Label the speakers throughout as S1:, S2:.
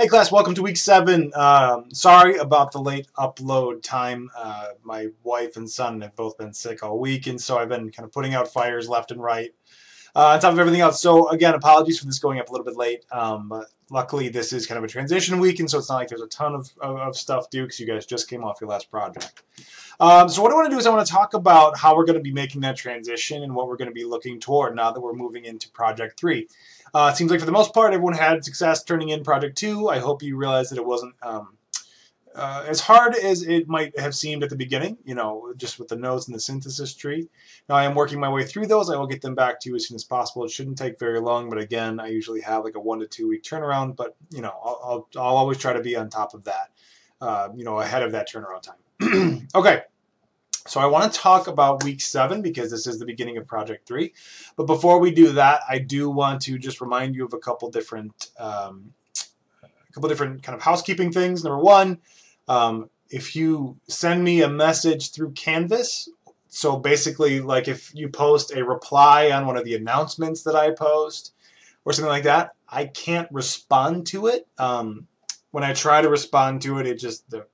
S1: Hey class, welcome to week 7. Sorry about the late upload time. My wife and son have both been sick all week, and so I've been kind of putting out fires left and right on top of everything else. So again, apologies for this going up a little bit late, but luckily this is kind of a transition week, and so it's not like there's a ton of stuff due because you guys just came off your last project. So what I want to do is I want to talk about how we're going to be making that transition and what we're going to be looking toward now that we're moving into Project 3. It seems like for the most part everyone had success turning in Project 2. I hope you realize that it wasn't as hard as it might have seemed at the beginning, just with the nodes and the synthesis tree. Now I am working my way through those. I will get them back to you as soon as possible. It shouldn't take very long, but again, I usually have like a 1 to 2 week turnaround, but I'll always try to be on top of that, ahead of that turnaround time. Okay. So I want to talk about week 7 because this is the beginning of Project 3. But before we do that, I do want to just remind you of a couple different kind of housekeeping things. Number one, if you send me a message through Canvas, so basically like if you post a reply on one of the announcements that I post or something like that, I can't respond to it. When I try to respond to it, the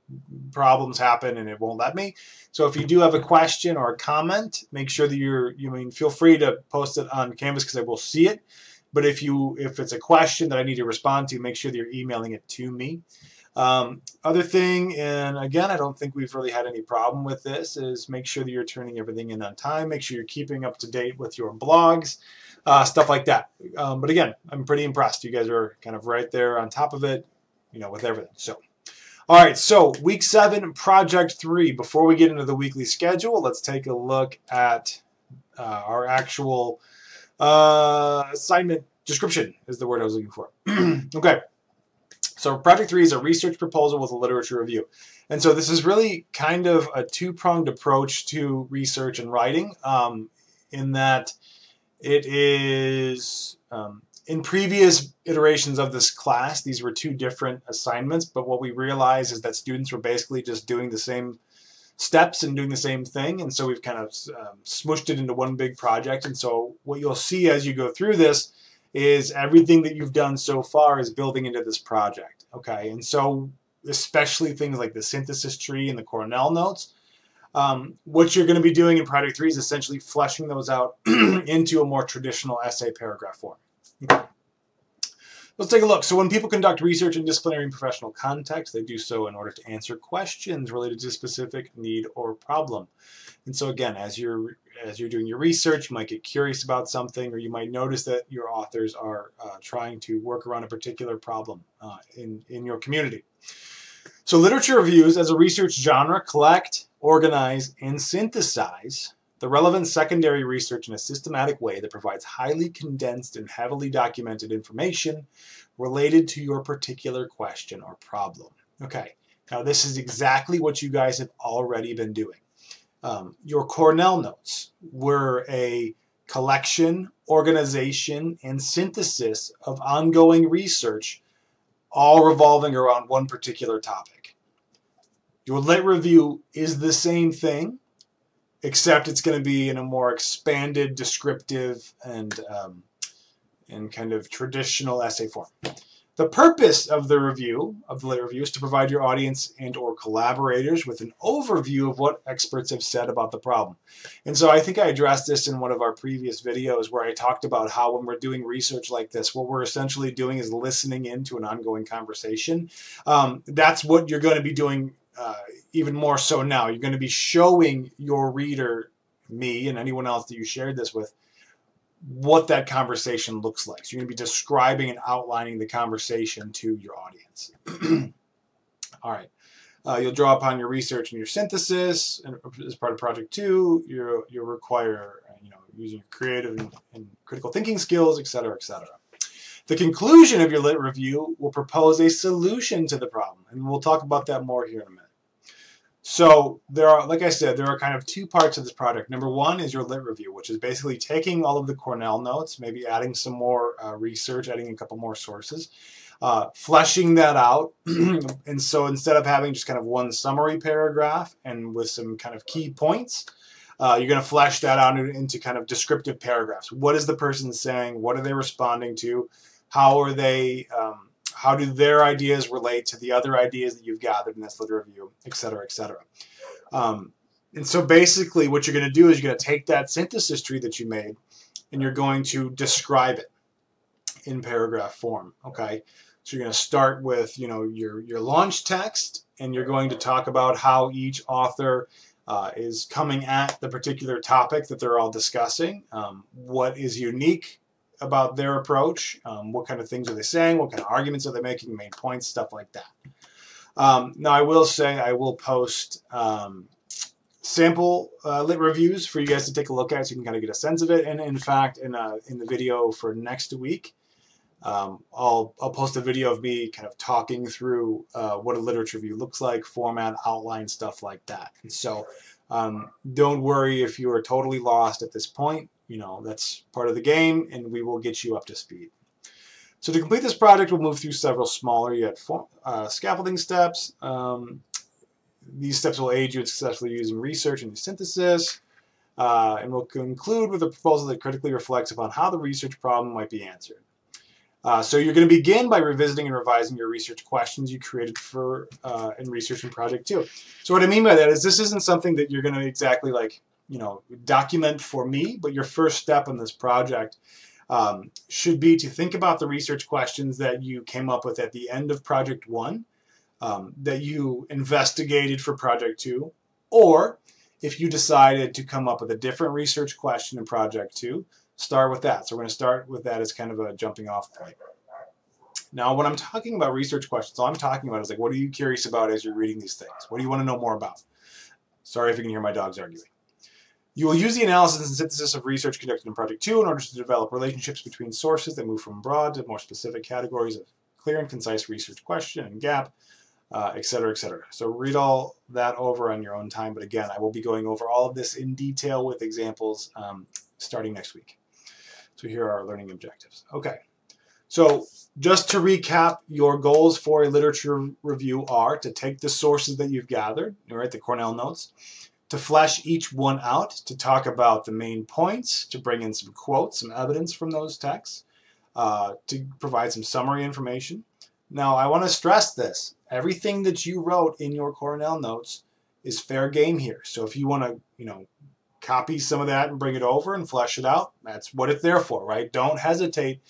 S1: problems happen and it won't let me. So if you do have a question or a comment, make sure that feel free to post it on Canvas because I will see it. But if it's a question that I need to respond to, make sure that you're emailing it to me. Other thing, and again, I don't think we've really had any problem with this, is make sure that you're turning everything in on time. Make sure you're keeping up to date with your blogs, stuff like that. But again, I'm pretty impressed. You guys are kind of right there on top of it, with everything. So, all right, so week 7, Project 3. Before we get into the weekly schedule, let's take a look at our actual assignment description is the word I was looking for. Okay. So Project 3 is a research proposal with a literature review. And so this is really kind of a two-pronged approach to research and writing, in that it is, in previous iterations of this class, these were 2 different assignments, but what we realized is that students were basically just doing the same steps and doing the same thing, and so we've kind of smushed it into one big project. And so what you'll see as you go through this is everything that you've done so far is building into this project, okay? And so especially things like the synthesis tree and the Cornell notes, what you're going to be doing in Project 3 is essentially fleshing those out into a more traditional essay paragraph form. Okay. Let's take a look. So when people conduct research in disciplinary and professional context, they do so in order to answer questions related to a specific need or problem. And so again, as you're doing your research, you might get curious about something, or you might notice that your authors are trying to work around a particular problem in your community. So literature reviews as a research genre collect, organize, and synthesize the relevant secondary research in a systematic way that provides highly condensed and heavily documented information related to your particular question or problem. Okay, now this is exactly what you guys have already been doing. Your Cornell notes were a collection, organization, and synthesis of ongoing research, all revolving around one particular topic. Your lit review is the same thing, except it's going to be in a more expanded, descriptive, and kind of traditional essay form. The purpose of the lit review, is to provide your audience and or collaborators with an overview of what experts have said about the problem. And so I think I addressed this in one of our previous videos where I talked about how when we're doing research like this, what we're essentially doing is listening into an ongoing conversation. That's what you're going to be doing even more so now. You're going to be showing your reader, me, and anyone else that you shared this with, what that conversation looks like. So you're going to be describing and outlining the conversation to your audience. All right. You'll draw upon your research and your synthesis, and as part of Project 2, you'll require using your creative and critical thinking skills, etc., etc. The conclusion of your lit review will propose a solution to the problem, and we'll talk about that more here in a minute. So like I said, there are kind of 2 parts of this project. Number 1 is your lit review, which is basically taking all of the Cornell notes, maybe adding some more research, adding a couple more sources, fleshing that out. And so instead of having just kind of one summary paragraph and with some kind of key points, you're going to flesh that out into kind of descriptive paragraphs. What is the person saying? What are they responding to? How are they how do their ideas relate to the other ideas that you've gathered in this lit review, et cetera, et cetera. And so basically what you're going to do is you're going to take that synthesis tree that you made and you're going to describe it in paragraph form, okay? So you're going to start with, your launch text, and you're going to talk about how each author is coming at the particular topic that they're all discussing, what is unique about their approach, what kind of things are they saying, what kind of arguments are they making, main points, stuff like that. Now I will say I will post sample lit reviews for you guys to take a look at so you can kind of get a sense of it. And in fact, in the video for next week, I'll post a video of me kind of talking through what a literature review looks like, format, outline, stuff like that. And so don't worry if you are totally lost at this point. That's part of the game, and we will get you up to speed. So to complete this project, we'll move through several smaller yet scaffolding steps. These steps will aid you in successfully using research and synthesis, and we'll conclude with a proposal that critically reflects upon how the research problem might be answered. So you're going to begin by revisiting and revising your research questions you created for in Research in Project 2. So what I mean by that is this isn't something that you're going to exactly document for me, but your first step in this project should be to think about the research questions that you came up with at the end of Project 1, that you investigated for Project 2, or if you decided to come up with a different research question in Project 2, start with that. So we're going to start with that as kind of a jumping off point. Now, when I'm talking about research questions, all I'm talking about is what are you curious about as you're reading these things? What do you want to know more about? Sorry if you can hear my dogs arguing. You will use the analysis and synthesis of research conducted in Project 2 in order to develop relationships between sources that move from broad to more specific categories of clear and concise research question and gap, et cetera, et cetera. So read all that over on your own time. But again, I will be going over all of this in detail with examples starting next week. So here are our learning objectives. Okay, so just to recap, your goals for a literature review are to take the sources that you've gathered, right, the Cornell notes, to flesh each one out, to talk about the main points, to bring in some quotes, some evidence from those texts, to provide some summary information. Now, I want to stress this. Everything that you wrote in your Cornell notes is fair game here. So if you want to, copy some of that and bring it over and flesh it out, that's what it's there for, right? Don't hesitate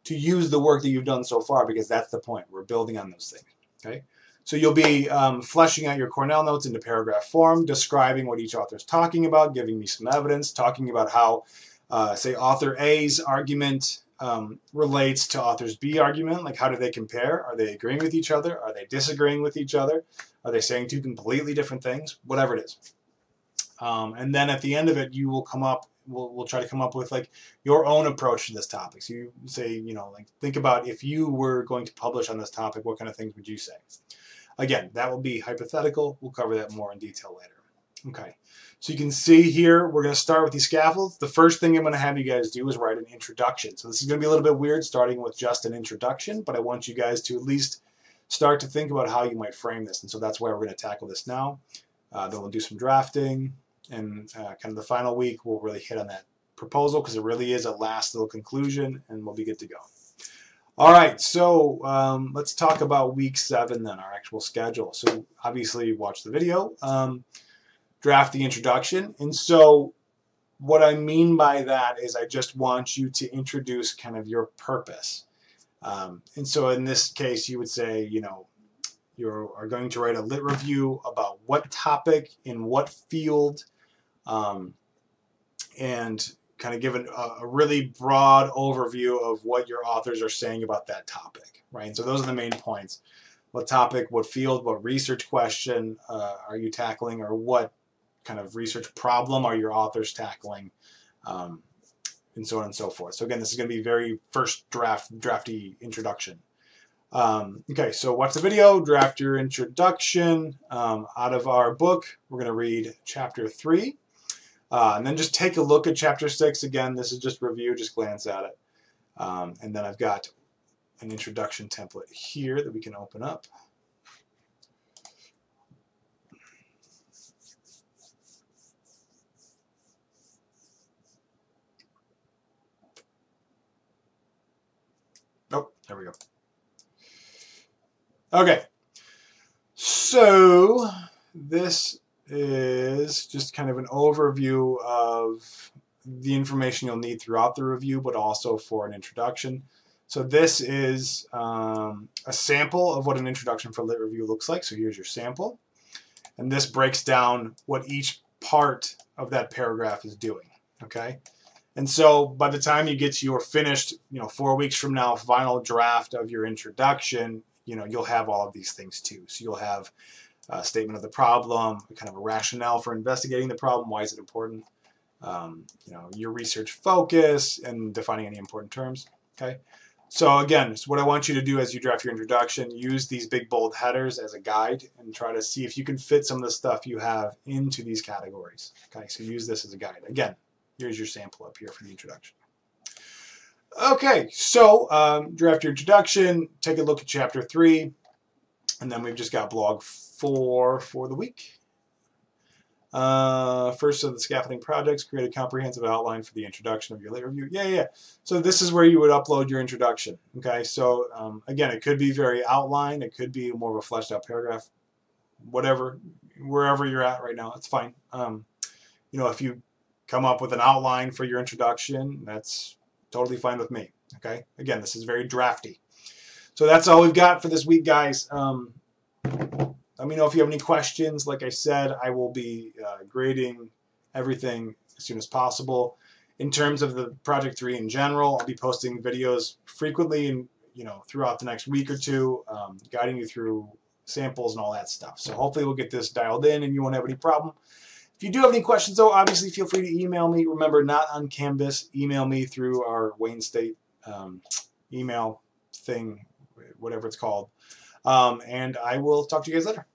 S1: to use the work that you've done so far, because that's the point. We're building on those things, okay? So you'll be fleshing out your Cornell notes into paragraph form, describing what each author is talking about, giving me some evidence, talking about how, say, author A's argument relates to author's B argument. Like, how do they compare? Are they agreeing with each other? Are they disagreeing with each other? Are they saying two completely different things? Whatever it is. And then at the end of it, you will come up, we'll try to come up with your own approach to this topic. So you say, think about if you were going to publish on this topic, what kind of things would you say? Again, that will be hypothetical. We'll cover that more in detail later. Okay, so you can see here, we're going to start with these scaffolds. The first thing I'm going to have you guys do is write an introduction. So this is going to be a little bit weird starting with just an introduction, but I want you guys to at least start to think about how you might frame this. And so that's why we're going to tackle this now. Then we'll do some drafting, and kind of the final week we'll really hit on that proposal, because it really is a last little conclusion, and we'll be good to go. All right, so let's talk about week 7 then, our actual schedule. So obviously watch the video, draft the introduction, and so what I mean by that is I just want you to introduce kind of your purpose. And so in this case, you would say, you are going to write a lit review about what topic in what field, and kind of give a really broad overview of what your authors are saying about that topic, right? And so those are the main points. What topic, what field, what research question are you tackling, or what kind of research problem are your authors tackling, and so on and so forth. So again, this is going to be very first drafty introduction. Okay, so watch the video, draft your introduction. Out of our book, we're going to read chapter 3. And then just take a look at chapter 6. Again, this is just review, just glance at it. And then I've got an introduction template here that we can open up. Oh, there we go. Okay, so this is just kind of an overview of the information you'll need throughout the review, but also for an introduction. So this is a sample of what an introduction for lit review looks like. So here's your sample. And this breaks down what each part of that paragraph is doing, okay? And so by the time you get to your finished, 4 weeks from now, final draft of your introduction, you'll have all of these things too. So you'll have a statement of the problem, kind of a rationale for investigating the problem, why is it important, your research focus, and defining any important terms, okay? So again, what I want you to do as you draft your introduction, use these big bold headers as a guide and try to see if you can fit some of the stuff you have into these categories. Okay, so use this as a guide. Again, here's your sample up here for the introduction. Okay, so draft your introduction, take a look at chapter 3, and then we've just got blog 4 for the week. First of the scaffolding projects, create a comprehensive outline for the introduction of your lit review. Yeah. So this is where you would upload your introduction. Okay, so again, it could be very outline. It could be more of a fleshed out paragraph. Whatever, wherever you're at right now, it's fine. If you come up with an outline for your introduction, that's totally fine with me. Okay, again, this is very drafty. So that's all we've got for this week, guys. Let me know if you have any questions. Like I said, I will be grading everything as soon as possible. In terms of the Project 3 in general, I'll be posting videos frequently and throughout the next week or two, guiding you through samples and all that stuff. So hopefully we'll get this dialed in and you won't have any problem. If you do have any questions, though, obviously feel free to email me. Remember, not on Canvas. Email me through our Wayne State email thing, whatever it's called. And I will talk to you guys later.